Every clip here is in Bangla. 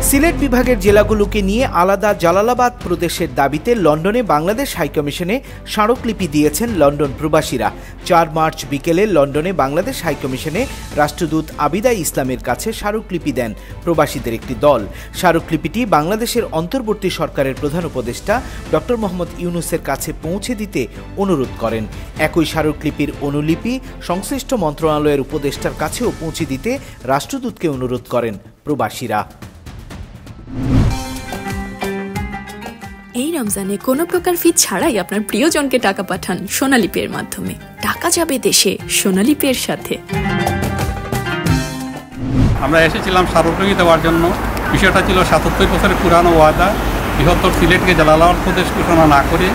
সিলেট বিভাগের জেলাগুলোকে নিয়ে আলাদা জালালাবাদ প্রদেশের দাবিতে লন্ডনে বাংলাদেশ হাইকমিশনে স্মারকলিপি দিয়েছেন লন্ডন প্রবাসীরা। ৪ মার্চ বিকেলে লন্ডনে বাংলাদেশ হাইকমিশনে রাষ্ট্রদূত আবিদা ইসলামের কাছে স্মারকলিপি দেন প্রবাসীদের একটি দল। স্মারকলিপিটি বাংলাদেশের অন্তর্বর্তী সরকারের প্রধান উপদেষ্টা ডক্টর মোহাম্মদ ইউনূসের কাছে পৌঁছে দিতে অনুরোধ করেন। একই স্মারকলিপির অনুলিপি সংশ্লিষ্ট মন্ত্রণালয়ের উপদেষ্টার কাছেও পৌঁছে দিতে রাষ্ট্রদূতকে অনুরোধ করেন প্রবাসীরা। এই রমজানে কোনো প্রকার ফি ছাড়াই আপনার প্রিয়জনকে টাকা পাঠান সোনালী পের মাধ্যমে। টাকা যাবে দেশে সোনালী পের সাথে। আমরা এসেছিলাম স্মারকলিপি দেওয়ার জন্য। বিষয়টা ছিল ৭৭ বছরের পুরানো ওয়াদা। বৃহত্তর সিলেটকে জালালাবাদ প্রদেশ ঘোষণা না করে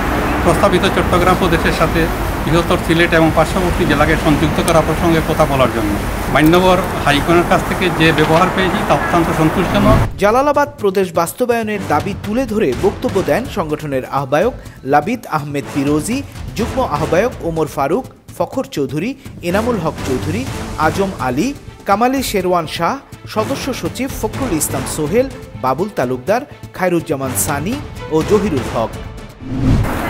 প্রস্তাবিত চট্টগ্রাম প্রদেশের সাথে বৃহত্তর সিলেট এবং পার্শ্ববর্তী জেলাকে সংযুক্ত করা প্রসঙ্গে কথা বলার জন্য মান্যবর হাইকোর্টের কাছ থেকে যে ব্যবহার পেয়েছি তা অত্যন্ত সন্তোষজনক। জালালাবাদ প্রদেশ বাস্তবায়নের দাবি তুলে ধরে বক্তব্য দেন সংগঠনের আহ্বায়ক লাবিদ আহমেদ ফিরোজি, যুগ্ম আহ্বায়ক ওমর ফারুক, ফখর চৌধুরী, এনামুল হক চৌধুরী, আজম আলী, কামালি শেরওয়ান শাহ, সদস্য সচিব ফখরুল ইসলাম সোহেল, বাবুল তালুকদার, খায়রুজ্জামান সানি ও জহিরুল হক।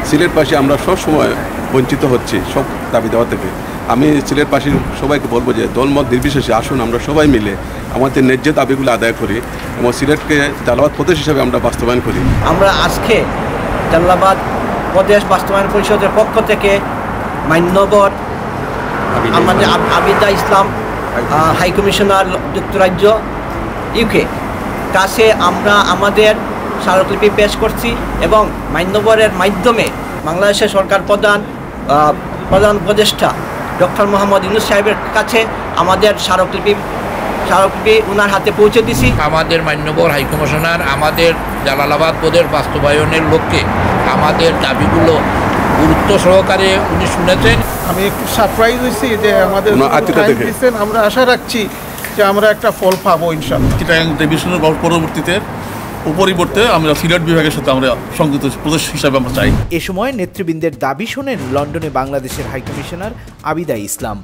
সিলেটবাসী আমরা সবসময় বঞ্চিত হচ্ছি সব দাবি দেওয়া থেকে। আমি সিলেটবাসীর সবাইকে বলবো যে দলমত নির্বিশেষে আসুন আমরা সবাই মিলে আমাদের ন্যায্য দাবিগুলো আদায় করি এবং সিলেটকে জালালাবাদ প্রদেশ হিসাবে আমরা বাস্তবায়ন করি। আমরা আজকে জালালাবাদ প্রদেশ বাস্তবায়ন পরিষদের পক্ষ থেকে মান্যবর আমাদের আবিদা ইসলাম হাইকমিশনার যুক্তরাজ্য ইউকে কাছে আমরা আমাদের স্মারকলিপি পেশ করছি এবং মান্যবরের মাধ্যমে বাংলাদেশের সরকার প্রধান উপদেষ্টা ডক্টর মোহাম্মদ ইউনূস সাহেবের কাছে আমাদের স্মারকলিপি ওনার হাতে পৌঁছে দিছি। আমাদের মান্যবর হাইকমিশনার আমাদের জালালাবাদ প্রদেশ বাস্তবায়নের লক্ষ্যে আমাদের দাবিগুলো গুরুত্ব সহকারে উনি শুনেছেন। আমি একটু সারপ্রাইজ হয়েছি যে আমাদের আমরা আশা রাখছি যে আমরা একটা ফল পাবো ইনশাআল্লাহ। চিটাগাং ডিভিশনের পরিবর্তে আমরা সিলেট বিভাগের সাথে আমরা সংযুক্ত প্রদেশ হিসাবে আমরা চাই। এ সময় নেতৃবৃন্দের দাবি শোনেন লন্ডনে বাংলাদেশের হাইকমিশনার আবিদা ইসলাম।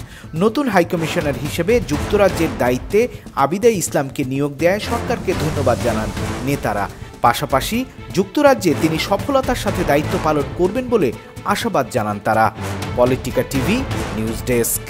নতুন হাইকমিশনার হিসেবে যুক্তরাজ্যের দায়িত্বে আবিদা ইসলামকে নিয়োগ দেয় সরকারকে ধন্যবাদ জানান নেতারা। পাশাপাশি যুক্তরাজ্যে তিনি সফলতার সাথে দায়িত্ব পালন করবেন বলে আশাবাদ জানান তারা। Politika TV news desk.